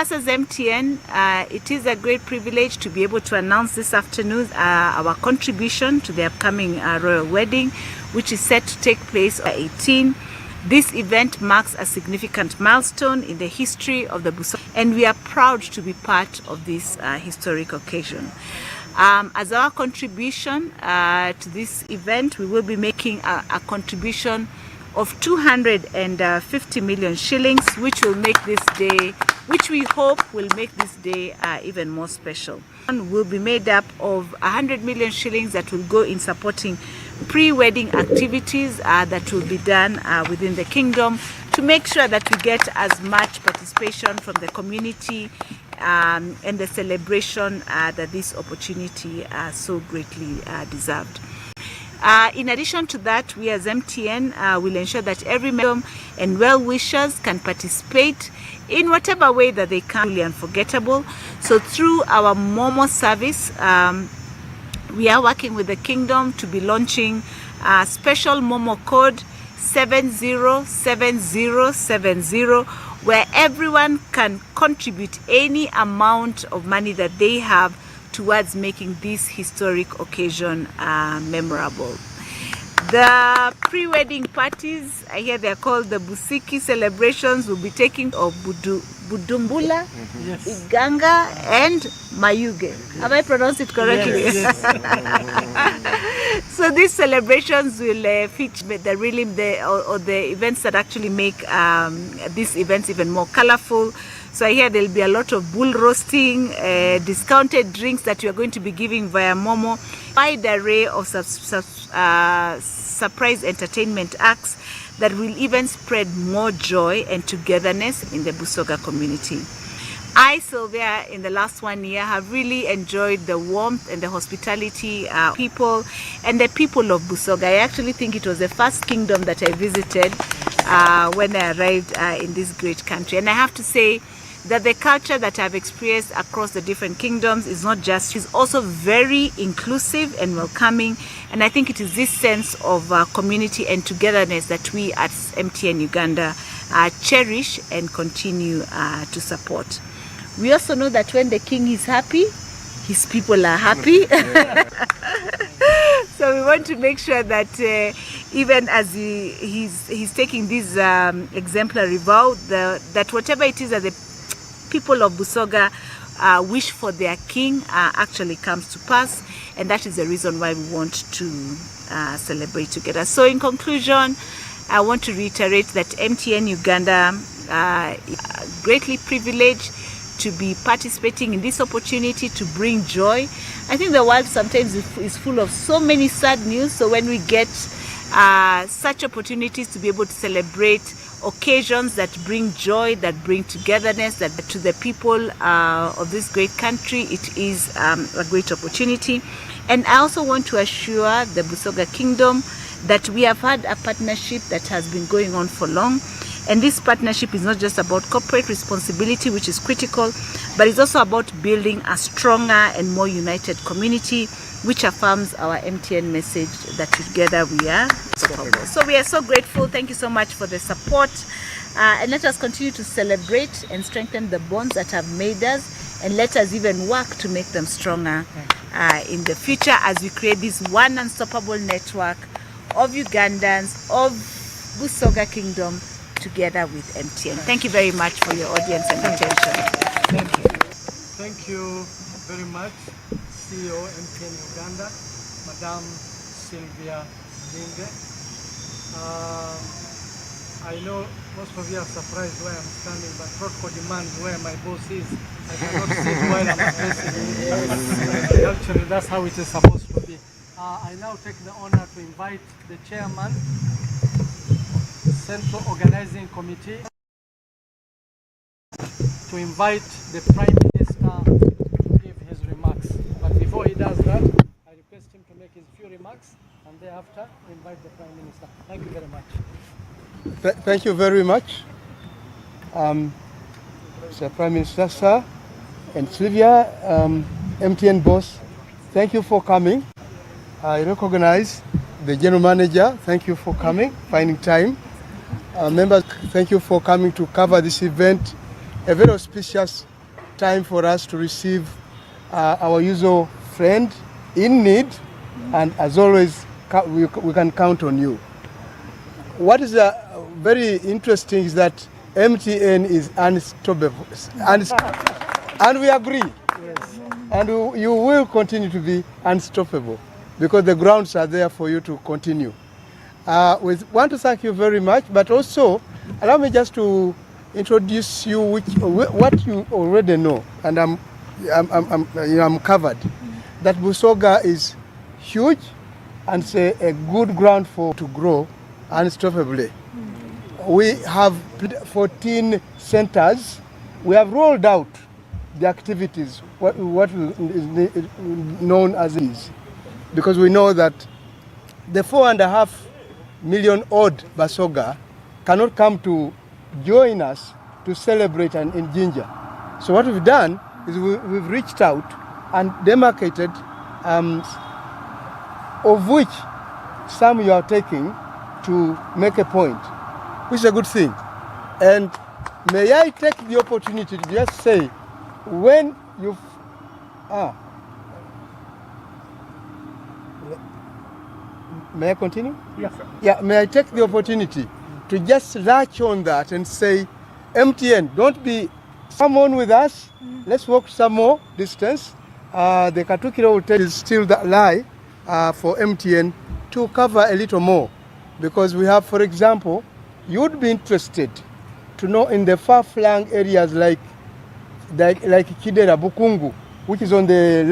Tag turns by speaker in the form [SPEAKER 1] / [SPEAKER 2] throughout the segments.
[SPEAKER 1] us as MTN, it is a great privilege to be able to announce this afternoon our contribution to the upcoming royal wedding, which is set to take place on 18. This event marks a significant milestone in the history of the BUSOGA, and we are proud to be part of this historic occasion. As our contribution to this event, we will be making a contribution of 250 million shillings, which will make this day, which we hope will make this day even more special. Will be made up of 100 million shillings that will go in supporting pre-wedding activities that will be done within the kingdom to make sure that we get as much participation from the community and the celebration that this opportunity so greatly deserved. In addition to that, we as MTN will ensure that every member and well-wishers can participate in whatever way that they can. Really unforgettable. So through our Momo service, we are working with the kingdom to be launching a special Momo code 707070, where everyone can contribute any amount of money that they have towards making this historic occasion memorable. The pre-wedding parties, I hear they're called the Busiki celebrations, will be taking of Budumbula, yes, Iganga and Mayuge. Have I pronounced it correctly? Yes, yes. So these celebrations will feature the events that actually make these events even more colorful. So I hear there'll be a lot of bull roasting, discounted drinks that you are going to be giving via Momo, wide array of surprise entertainment acts that will even spread more joy and togetherness in the BUSOGA community. I, Sylvia, in the last 1 year have really enjoyed the warmth and the hospitality people and the people of BUSOGA. I actually think it was the first kingdom that I visited when I arrived in this great country. And I have to say that the culture that I've experienced across the different kingdoms is not just, it's also very inclusive and welcoming. And I think it is this sense of community and togetherness that we at MTN Uganda cherish and continue to support. We also know that when the king is happy, his people are happy. So we want to make sure that even as he's taking this exemplary vow, that whatever it is that the people of BUSOGA wish for their king actually comes to pass, and that is the reason why we want to celebrate together. So in conclusion, I want to reiterate that MTN Uganda is greatly privileged to be participating in this opportunity to bring joy. I think the world sometimes is full of so many sad news, so when we get such opportunities to be able to celebrate occasions that bring joy, that bring togetherness, that to the people of this great country, it is a great opportunity. And I also want to assure the BUSOGA Kingdom that we have had a partnership that has been going on for long. And this partnership is not just about corporate responsibility, which is critical, but it's also about building a stronger and more united community, which affirms our MTN message that together we are unstoppable. So we are so grateful. Thank you so much for the support. And let us continue to celebrate and strengthen the bonds that have made us, and let us even work to make them stronger in the future as we create this one unstoppable network of Ugandans, of BUSOGA Kingdom, together with MTN. Thank you very much for your audience and attention. Thank you.
[SPEAKER 2] Thank you very much, CEO MTN Uganda, Madam Sylvia Zinge. I know most of you are surprised where I'm standing, but protocol demands where my boss is. I cannot sit while I'm addressing you. Actually, that's how it is supposed to be. I now take the honor to invite the chairman, Central Organizing Committee, to invite the Prime Minister to give his remarks. But before he does that, I request him to make his few remarks, and thereafter invite the Prime Minister. Thank you very much.
[SPEAKER 3] Thank you very much, Mr. Prime Minister, sir, and Sylvia, MTN boss. Thank you for coming. I recognize the General Manager. Thank you for coming, finding time. Members, thank you for coming to cover this event a very auspicious time for us to receive our usual friend in need, and as always, we can count on you. What is very interesting is that MTN is unstoppable, and we agree. Yes. And you will continue to be unstoppable because the grounds are there for you to continue. We want to thank you very much, but also allow me just to introduce you what you already know, and I'm covered. That BUSOGA is huge and it's a good ground to grow unstoppably. We have 14 centers. We have rolled out the activities, what is known as is, because we know that the 4.5 million odd BUSOGA cannot come to join us to celebrate and in Ginger. So what we've done is we've reached out and demarcated, of which some you are taking to make a point, which is a good thing. And may I take the opportunity to just say, when you may I continue?
[SPEAKER 2] Yes.
[SPEAKER 3] Yeah, may I take the opportunity to just latch on that and say, MTN, don't be someone with us. Let's walk some more distance. The Katukira Hotel is still that lie for MTN to cover a little more, because we have, for example, you would be interested to know in the far-flung areas like Kidera, Bukungu, which is on the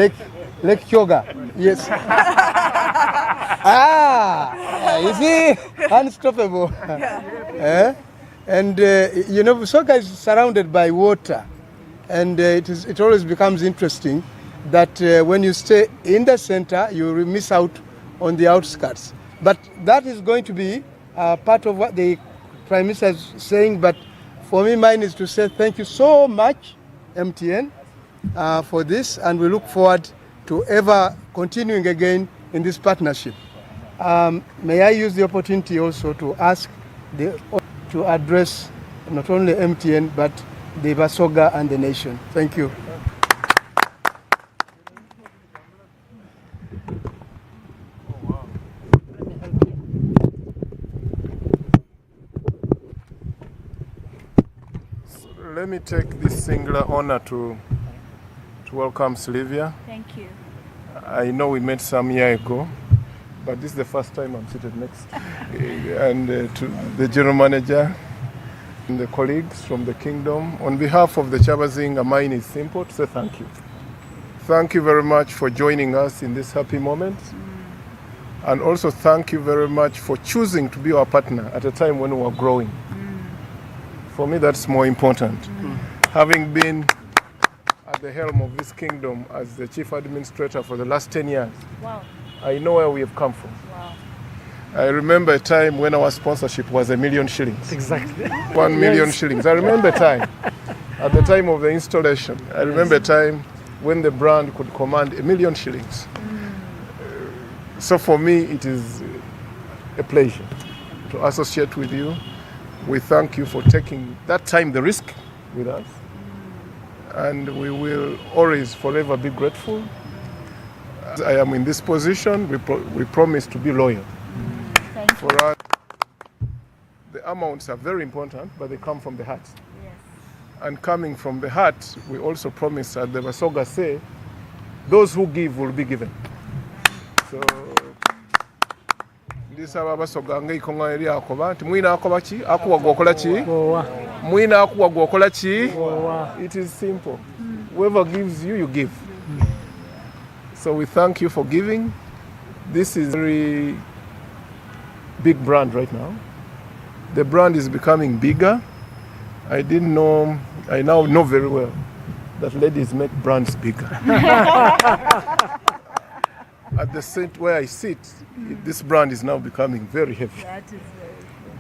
[SPEAKER 3] Lake Kyoga. Yes. You see, unstoppable. And you know, BUSOGA is surrounded by water, and it always becomes interesting that when you stay in the center, you will miss out on the outskirts. But that is going to be part of what the Prime Minister is saying. But for me, mine is to say thank you so much, MTN, for this, and we look forward to ever continuing again in this partnership. May I use the opportunity also to ask to address not only MTN but the BUSOGA and the nation. Thank you.
[SPEAKER 4] Let me take this singular honor to welcome Sylvia.
[SPEAKER 1] Thank you.
[SPEAKER 4] I know we met some year ago, but this is the first time I'm seated next. And to the general manager and the colleagues from the kingdom, on behalf of the Kyabazinga, mine is simple to say thank you. Thank you very much for joining us in this happy moment. And also thank you very much for choosing to be our partner at a time when we are growing. For me, that's more important. Having been at the helm of this kingdom as the chief administrator for the last 10 years,
[SPEAKER 1] Wow.
[SPEAKER 4] I know where we have come from.
[SPEAKER 1] Wow.
[SPEAKER 4] I remember a time when our sponsorship was $1 million shillings.
[SPEAKER 2] Exactly.
[SPEAKER 4] 1 million shillings. I remember a time, at the time of the installation, I remember a time when the brand could command $1 million shillings. So for me, it is a pleasure to associate with you. We thank you for taking that time, the risk with us. And we will always forever be grateful. As I am in this position, we promise to be loyal.
[SPEAKER 1] Thank you.
[SPEAKER 4] For us, the amounts are very important, but they come from the heart.
[SPEAKER 1] Yes.
[SPEAKER 4] And coming from the heart, we also promise, as the BUSOGA say, those who give will be given. So, ndisaba BUSOGA ng'eikonga eri akoba nti mwina akoba ki akuwa gwokola ki mwina akuwa gwokola ki. It is simple. Whoever gives you, you give. So we thank you for giving. This is a very big brand right now. The brand is becoming bigger. I didn't know, I now know very well that ladies make brands bigger. At the seat where I sit, this brand is now becoming very heavy.
[SPEAKER 1] That is very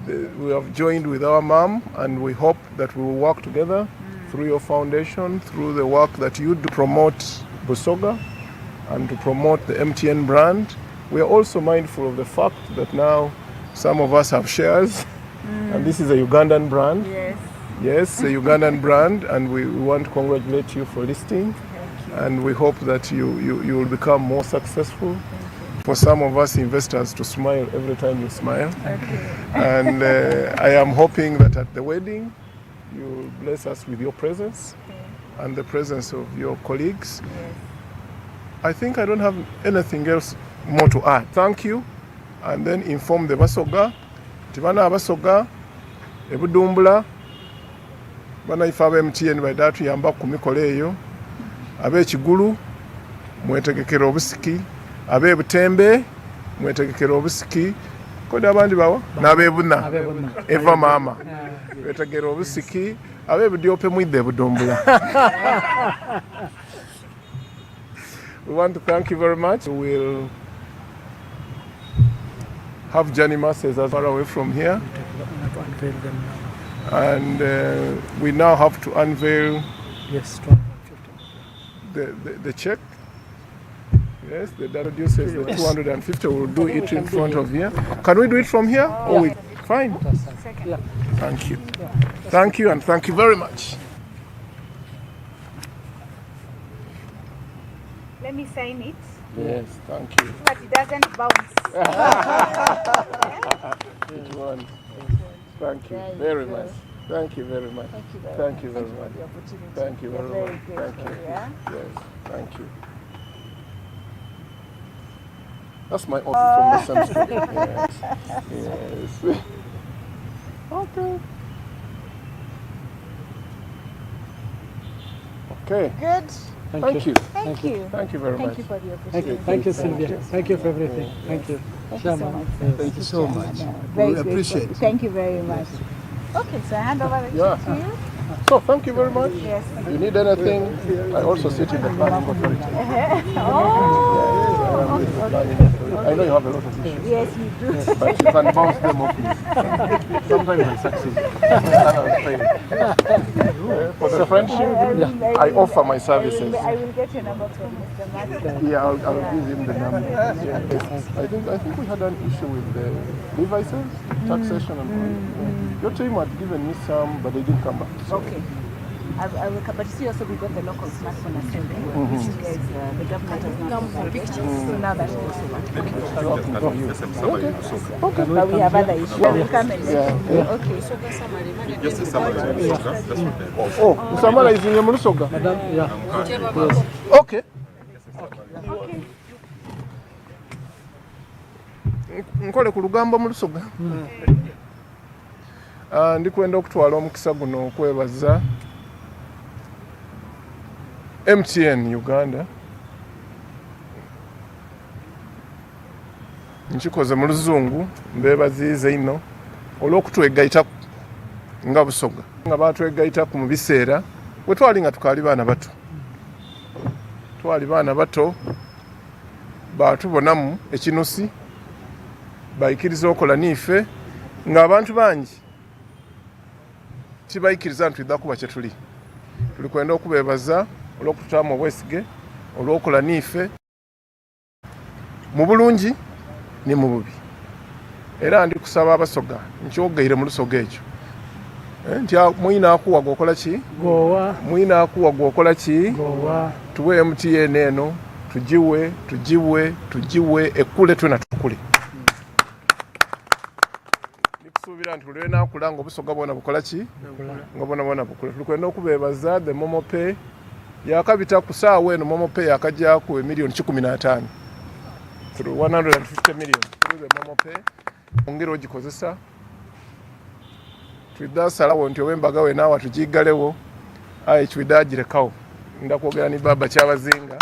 [SPEAKER 4] We have joined with our mom, and we hope that we will work together through your foundation, through the work that you do to promote BUSOGA and to promote the MTN brand. We are also mindful of the fact that now some of us have shares, and this is a Ugandan brand.
[SPEAKER 1] Yes.
[SPEAKER 4] Yes, a Ugandan brand, and we want to congratulate you for listing. And we hope that you will become more successful. For some of us investors to smile every time you smile. And I am hoping that at the wedding, you will bless us with your presence and the presence of your colleagues. I think I don't have anything else more to add. Thank you. And then inform the BUSOGA. Tibana BUSOGA, ebudumbula, bana ifaba MTN baidatu yamba ku mikolo eyo. Ab'ekigulu mwetegekera obusiki, ab'ebutembe mwetegekera obusiki, kodi abandi bawa n'ab'ebuna eva mama mwetegekera obusiki, ab'ebudyope mwidde ebudumbula. We want to thank you very much. We will have Johnny masses as far away from here. And we now have to unveil the check. Yes, the data says the 250. We'll do it in front of here. Can we do it from here? Oh, we fine. Thank you. Thank you, and thank you very much.
[SPEAKER 1] Let me sign it.
[SPEAKER 4] Yes, thank you.
[SPEAKER 1] But it doesn't bounce.
[SPEAKER 4] Which one? Thank you very much. Thank you very much. Thank you very much. Thank you very much. Thank you. Yes, thank you. That's my office from the same school. Yes. Yes. Okay. Okay.
[SPEAKER 1] Good.
[SPEAKER 4] Thank you.
[SPEAKER 1] Thank you.
[SPEAKER 4] Thank you very much.
[SPEAKER 1] Thank you for the opportunity.
[SPEAKER 2] Thank you, Sylvia. Thank you for everything. Thank you.
[SPEAKER 1] Thank you so much.
[SPEAKER 3] Thank you so much.
[SPEAKER 1] Very
[SPEAKER 3] We appreciate
[SPEAKER 1] grateful.
[SPEAKER 3] it.
[SPEAKER 1] Thank you very much. Okay, so I hand over the check to you.
[SPEAKER 4] So thank you very much.
[SPEAKER 1] Yes.
[SPEAKER 4] You need anything? I also sit in the planning authority. I know you have a lot of issues.
[SPEAKER 1] Yes, you do.
[SPEAKER 4] But you can bounce them off me. Sometimes I succeed. For the friendship, I offer my services.
[SPEAKER 1] I will get your number from Mr. Martin.
[SPEAKER 4] Yeah, I'll give him the number. I think we had an issue with the devices, taxation and all. Your team had given me some, but they didn't come back. So.
[SPEAKER 1] Okay. I will come, but you see also we got the local smartphone assembly, which you guys, the government has now provided. So now that's also what. Okay. But we have other issues. We will come and okay.
[SPEAKER 4] Just a summary. Oh, summarizing the BUSOGA.
[SPEAKER 2] Yeah.
[SPEAKER 4] Okay. Nkole ku lugambo mu BUSOGA. Ndikwenda okutwala omukisa guno okwebaza MTN Uganda. Nkikoze mu luzungu mbebaziize ino olw'okutwegaita nga BUSOGA. Nga batwegaitaku mu biseera bwe twali nga tukaali baana bato. Twali baana bato batubonamu ekinusi bayikiriza okola niife ng'abantu bangi tibayikiriza ntwidda kuba kye tuli. Tuli kwenda okubeebaza olw'okututaamu obwesige olw'okola niife mu bulungi ne mu bubi. Era ndi kusaba abasoga nkyogeire mu lusoga ekyo nti mwina akuwa gwokola ki?
[SPEAKER 2] Gowa.
[SPEAKER 4] Mwina akuwa gwokola ki?
[SPEAKER 2] Gowa.
[SPEAKER 4] Tuwe MTN eno tugiwe ekkule twena tukule. Ndikusuubira nti buli lwenakula nga obusoga bwona bukola ki? Nga bwona bukula. Tuli kwenda okubeebaza the Momo Pay yakabita ku ssaawa eno Momo Pay yakajjaku emiliyoni 15 through 150 million through the Momo Pay. Ongera ogikozesa twidda salawo nti ow'embaga we naawe tugiggalewo twidda agirekawo. Ndakwogera ni baba Kyabazinga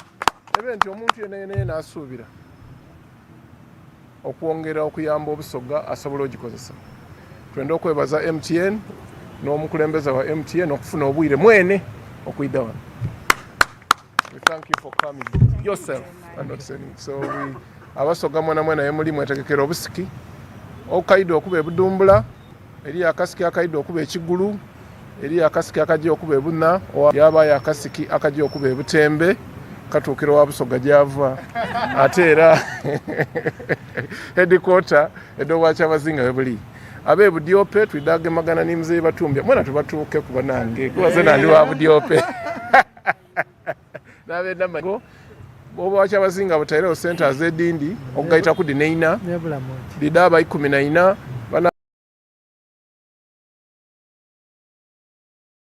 [SPEAKER 4] ebe nti omuntu yenna n'asuubira okwongera okuyamba obusoga asobola ogikozesa. Twenda okwebaza MTN n'omukulembeze wa MTN okufuna obwire mwene okuyidda wano. We thank you for coming yourself and not sending. So abasoga mwena ye muli mwetegekera obusiki okaida okuba ebudumbula eri akasiki akaida okuba ekigulu eri akasiki akajja okuba ebuna yabayo akasiki akajja okuba ebutembe katuukira wa BUSOGA gyava ate era headquarter edowa Kyabazinga we buli. abe budyope twidage magana ni mzee batumbya mwana tubatuke kuba nange kubaze nandi wa budyope nabe namago bobo Kyabazinga butairo center zedindi ogaita kudi neina bidaba 14